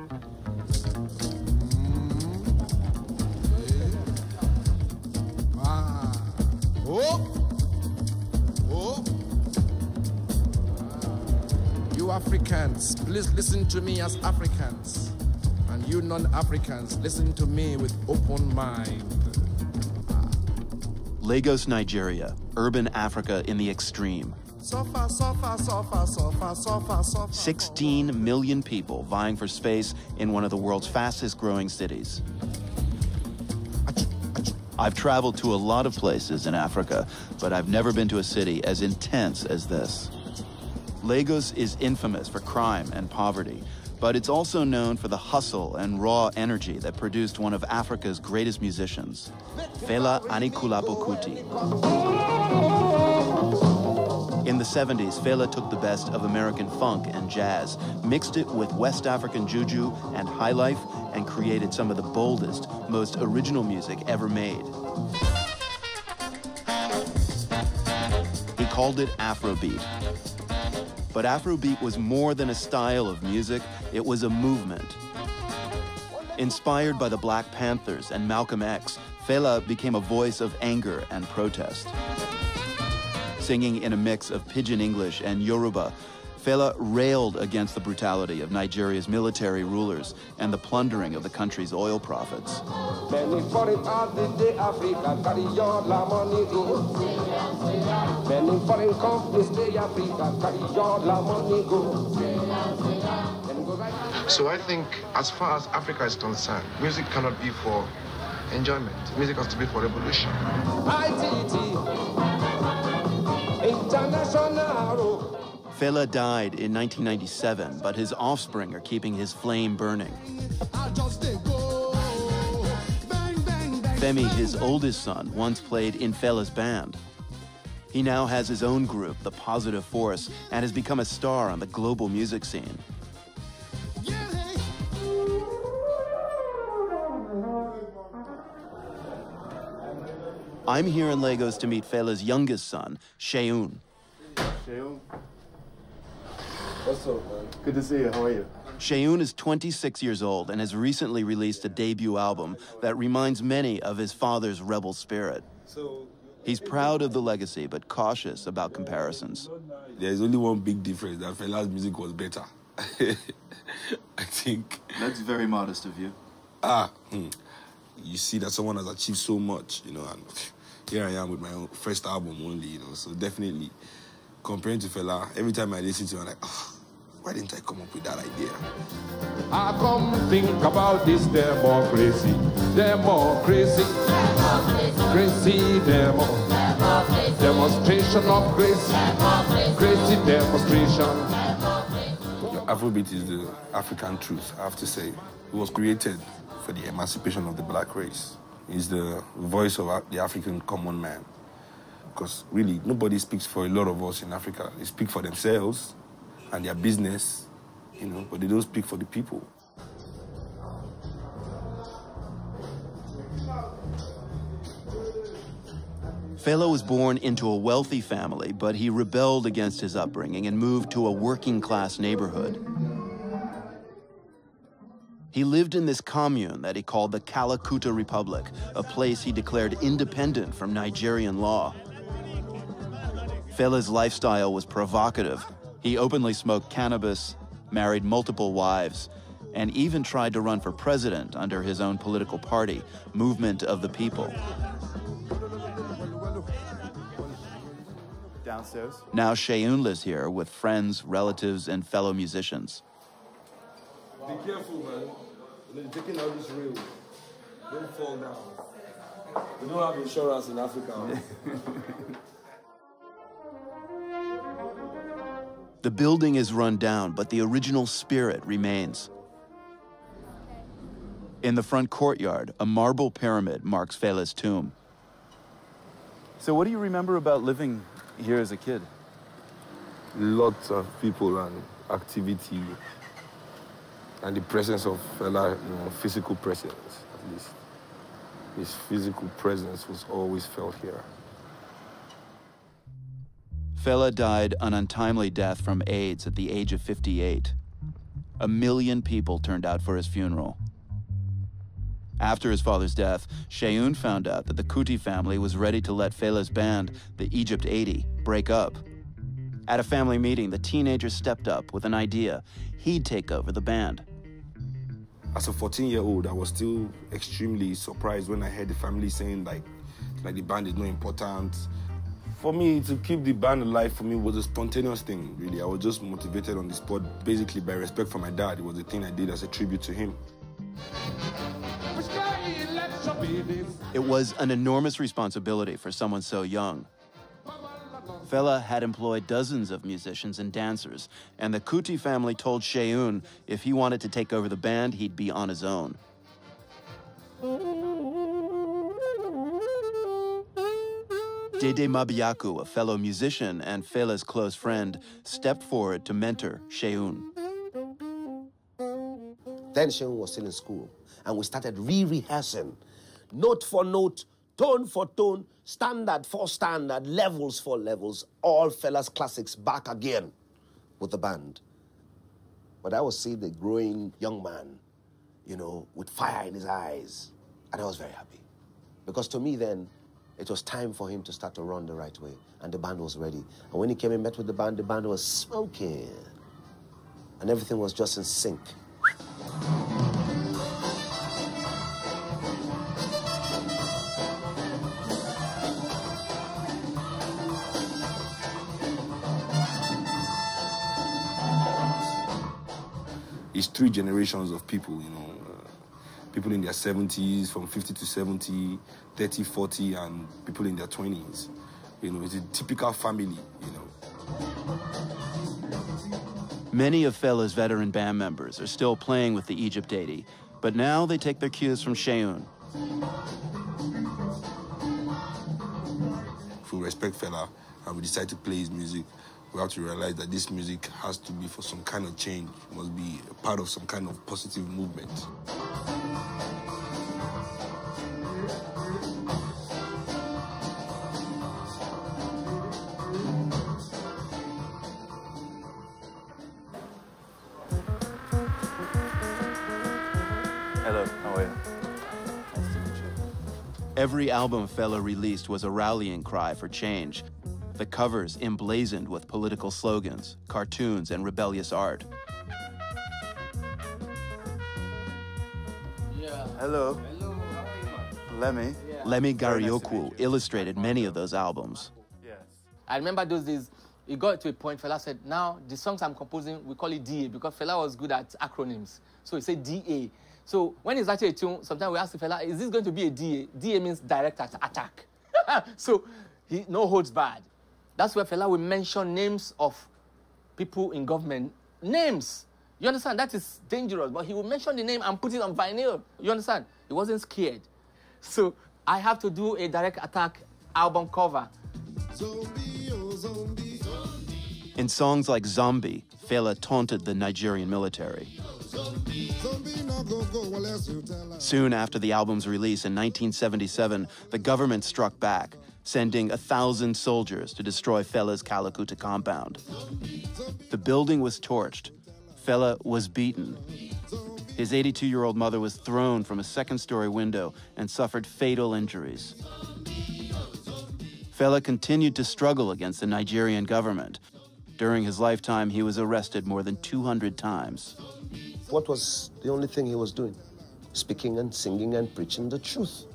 You Africans, please listen to me as Africans. And you non-Africans, listen to me with open mind. Lagos, Nigeria, urban Africa in the extreme. 16 million people vying for space in one of the world's fastest growing cities. I've traveled to a lot of places in Africa, but I've never been to a city as intense as this. Lagos is infamous for crime and poverty, but it's also known for the hustle and raw energy that produced one of Africa's greatest musicians, Fela Kuti. In the 70s, Fela took the best of American funk and jazz, mixed it with West African juju and highlife, and created some of the boldest, most original music ever made. He called it Afrobeat. But Afrobeat was more than a style of music, it was a movement. Inspired by the Black Panthers and Malcolm X, Fela became a voice of anger and protest. Singing in a mix of Pidgin English and Yoruba, Fela railed against the brutality of Nigeria's military rulers and the plundering of the country's oil profits. Many foreign artists, they Africa, carry your la money go. Many foreign companies, they Africa, carry your la money go. So I think as far as Africa is concerned, music cannot be for enjoyment. Music has to be for revolution. International. Fela died in 1997, but his offspring are keeping his flame burning. Femi, his oldest son, once played in Fela's band. He now has his own group, The Positive Force, and has become a star on the global music scene. I'm here in Lagos to meet Fela's youngest son, Seun. Seun. What's up, man? Good to see you. How are you? Seun is 26 years old and has recently released a debut album that reminds many of his father's rebel spirit. He's proud of the legacy, but cautious about comparisons. There's only one big difference, that Fela's music was better. I think. That's very modest of you. You see that someone has achieved so much, you know, and here I am with my own first album only, you know, so definitely comparing to Fela, every time I listen to it, I'm like, oh, why didn't I come up with that idea? I come think about this democracy, democracy, crazy demo, demonstration of grace, crazy demonstration. Afrobeat is the African truth, I have to say. It was created for the emancipation of the black race. It's the voice of the African common man. Because really, nobody speaks for a lot of us in Africa. They speak for themselves and their business, you know, but they don't speak for the people. Fela was born into a wealthy family, but he rebelled against his upbringing and moved to a working-class neighborhood. He lived in this commune that he called the Kalakuta Republic, a place he declared independent from Nigerian law. Fela's lifestyle was provocative. He openly smoked cannabis, married multiple wives, and even tried to run for president under his own political party, Movement of the People. Downstairs? Now Seun lives here with friends, relatives, and fellow musicians. Be careful, man. When you're taking out this rail, don't fall down. We don't have insurance in Africa. The building is run down, but the original spirit remains. In the front courtyard, a marble pyramid marks Fela's tomb. So what do you remember about living here as a kid? Lots of people and activity and the presence of Fela, you know, physical presence, at least. His physical presence was always felt here. Fela died an untimely death from AIDS at the age of 58. 1 million people turned out for his funeral. After his father's death, Seun found out that the Kuti family was ready to let Fela's band, the Egypt 80, break up. At a family meeting, the teenager stepped up with an idea. He'd take over the band. As a 14-year-old, I was still extremely surprised when I heard the family saying like the band is not important. For me, to keep the band alive for me was a spontaneous thing, really. I was just motivated on the spot, basically by respect for my dad. It was a thing I did as a tribute to him. It was an enormous responsibility for someone so young. Fela had employed dozens of musicians and dancers, and the Kuti family told Seun if he wanted to take over the band, he'd be on his own. Dede Mabiaku, a fellow musician and Fela's close friend, stepped forward to mentor Seun. Then Seun was still in school, and we started re-rehearsing, note for note, tone for tone, standard for standard, levels for levels, all Fela's classics back again with the band. But I was seeing the growing young man, you know, with fire in his eyes, and I was very happy. Because to me then, it was time for him to start to run the right way, and the band was ready. And when he came and met with the band was smoking, and everything was just in sync. It's 3 generations of people, you know, people in their 70s, from 50 to 70, 30, 40, and people in their 20s. You know, it's a typical family, you know. Many of Fela's veteran band members are still playing with the Egypt 80, but now they take their cues from Seun. If we respect Fela and we decide to play his music, we have to realize that this music has to be for some kind of change. It must be a part of some kind of positive movement. Hello, how are you? Nice to meet you. Every album Fela released was a rallying cry for change. The covers emblazoned with political slogans, cartoons, and rebellious art. Yeah. Hello. Hello, how are you, man? Lemmy. Yeah. Lemmy Very nice to Garioku meet you. illustrated many of those albums. Yes. I remember those days, it got to a point, Fela said, now the songs I'm composing, we call it DA, because Fela was good at acronyms. So he said DA. So when he's writing a tune, sometimes we ask the Fela, is this going to be a DA? DA means direct attack. So he no holds bad. That's where Fela will mention names of people in government. Names. You understand? That is dangerous. But he will mention the name and put it on vinyl. You understand? He wasn't scared. So I have to do a direct attack album cover. In songs like Zombie, Fela taunted the Nigerian military. Soon after the album's release in 1977, the government struck back, sending 1,000 soldiers to destroy Fela's Kalakuta compound. The building was torched. Fela was beaten. His 82-year-old mother was thrown from a second-story window and suffered fatal injuries. Fela continued to struggle against the Nigerian government. During his lifetime, he was arrested more than 200 times. What was the only thing he was doing? Speaking and singing and preaching the truth.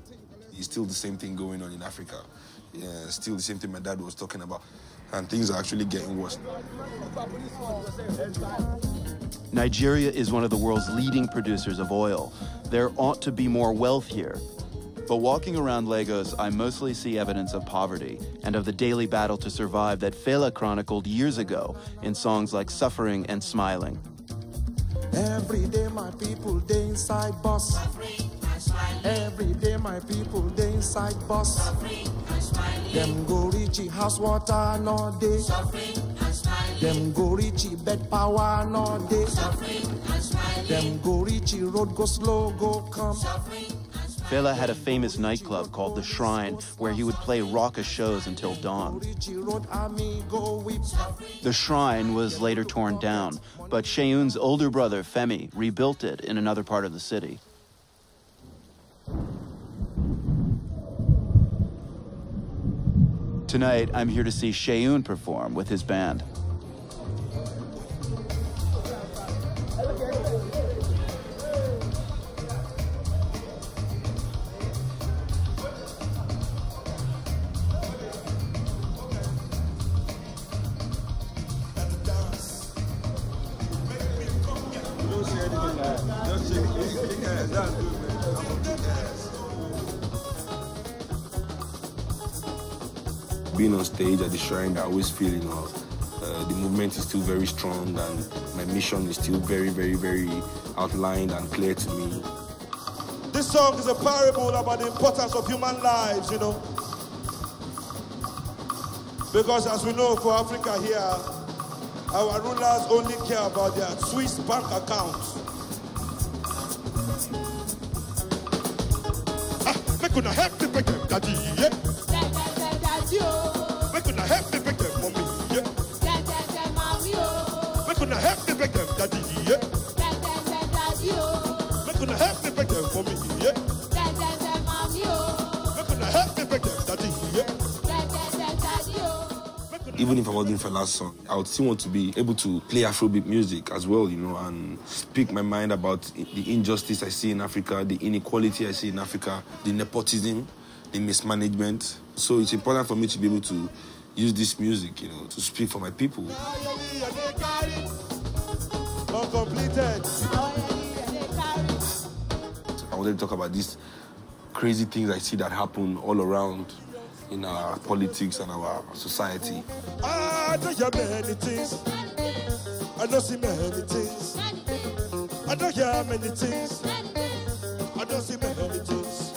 It's still the same thing going on in Africa. Yeah, still the same thing my dad was talking about. And things are actually getting worse. Nigeria is one of the world's leading producers of oil. There ought to be more wealth here. But walking around Lagos, I mostly see evidence of poverty and of the daily battle to survive that Fela chronicled years ago in songs like Suffering and Shmiling. Every day my people, they inside bus. Every day my people, they inside bus. Them go reach house water no day. Them go reach bed power no day. Them go reach road go slow go come. Fela had a famous nightclub called The Shrine, where he would play raucous shows until dawn. The Shrine was later torn down, but Seun's older brother, Femi, rebuilt it in another part of the city. Tonight, I'm here to see Seun perform with his band. Being on stage at the Shrine, I always feel, the movement is still very strong and my mission is still very, very, very outlined and clear to me. This song is a parable about the importance of human lives, Because as we know, for Africa here, our rulers only care about their Swiss bank accounts. Make una help me pick them, daddy, yeah? Make una help me pick them, mommy, yeah? Make una help me pick them, daddy, yeah? Make una help me pick them, mommy, yeah? Make una help me pick them, daddy, yeah? Even if I wasn't Fela's song, I would still want to be able to play Afrobeat music as well, and speak my mind about the injustice I see in Africa, the inequality I see in Africa, the nepotism, the mismanagement. So it's important for me to be able to use this music, to speak for my people. I wanted to talk about these crazy things I see that happen all around in our politics and our society. I don't hear many things. I don't see many things. I don't hear many things. I don't see many things.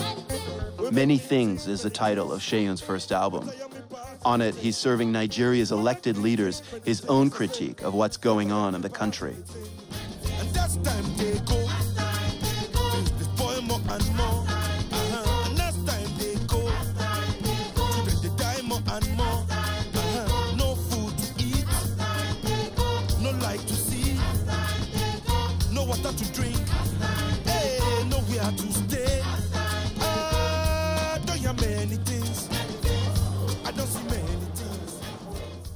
Many Things is the title of Seun's first album. On it, he's serving Nigeria's elected leaders his own critique of what's going on in the country. And that's time they go. Things despoil more and more. And that's time they go. Children they die more and more. No food to eat. No light to see. No water to drink. Hey, nowhere to stay. I don't hear many things. I don't see many things.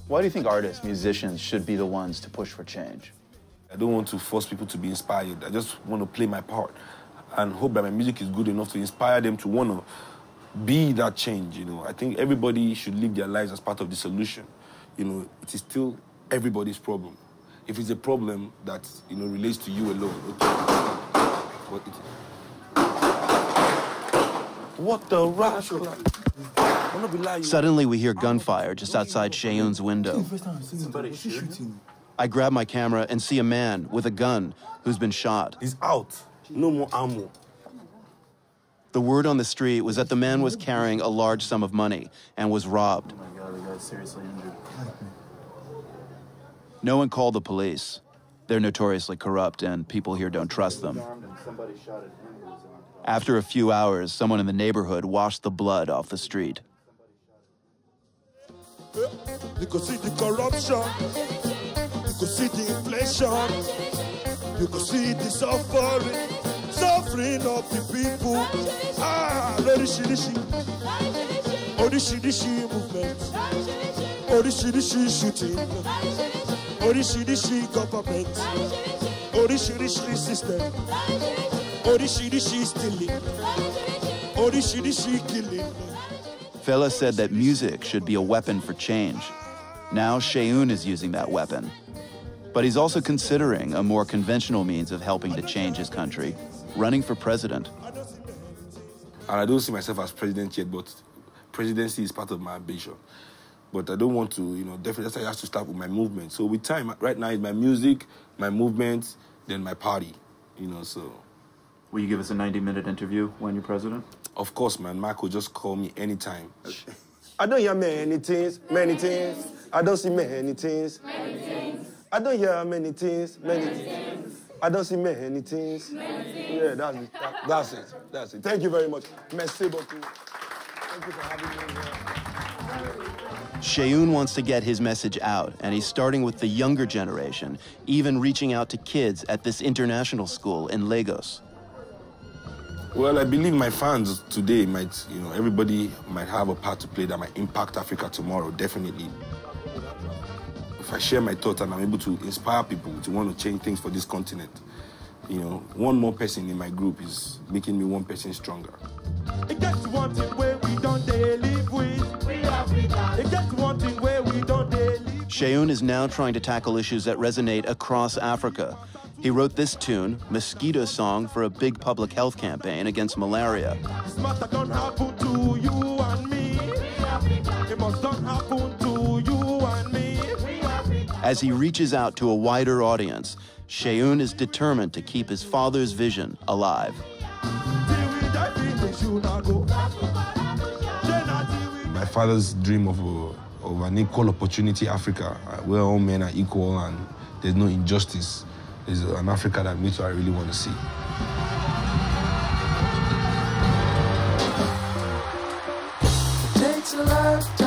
Why do you think artists, musicians, should be the ones to push for change? I don't want to force people to be inspired. I just want to play my part and hope that my music is good enough to inspire them to want to be that change, I think everybody should live their lives as part of the solution. It is still everybody's problem. If it's a problem that, relates to you alone, okay. What the rush? Suddenly, we hear gunfire just outside Seun's window. I grab my camera and see a man with a gun who's been shot. He's out. No more ammo. The word on the street was that the man was carrying a large sum of money and was robbed. Oh my God, the guy's seriously injured. No one called the police. They're notoriously corrupt, and people here don't trust them. After a few hours, someone in the neighborhood washed the blood off the street. You could see the corruption. You could see the inflation. You could see the suffering of the people. Orishi movement. Orishi shooting. Orishi government. Orishi system. Orishi stealing. Orishi killing. Fela said that music should be a weapon for change. Now Seun is using that weapon. But he's also considering a more conventional means of helping to change his country, running for president. And I don't see myself as president yet, but presidency is part of my ambition. But I don't want to, definitely that's why I have to start with my movement. So with time, right now, it's my music, my movement, then my party, so. Will you give us a 90-minute interview when you're president? Of course, man. Michael, just call me anytime. I don't hear many things, many things. I don't see many things. Many things. I don't hear many things, many things. I don't see many things. Yeah, that's it. Thank you very much. Merci beaucoup. Thank you for having me here. Seun wants to get his message out, and he's starting with the younger generation, even reaching out to kids at this international school in Lagos. Well, I believe my fans today might, everybody might have a part to play that might impact Africa tomorrow, definitely. If I share my thoughts and I'm able to inspire people to want to change things for this continent, one more person in my group is making me one person stronger. It gets one thing where we don't live with. It gets one thing where we don't live. Seun is now trying to tackle issues that resonate across Africa. He wrote this tune, Mosquito Song, for a big public health campaign against malaria. This matter don't happen to you and me. It must not happen to you and me. As he reaches out to a wider audience, Seun is determined to keep his father's vision alive. My father's dream of an equal opportunity Africa, where all men are equal and there's no injustice, is an Africa that I really want to see. Takes a lifetime.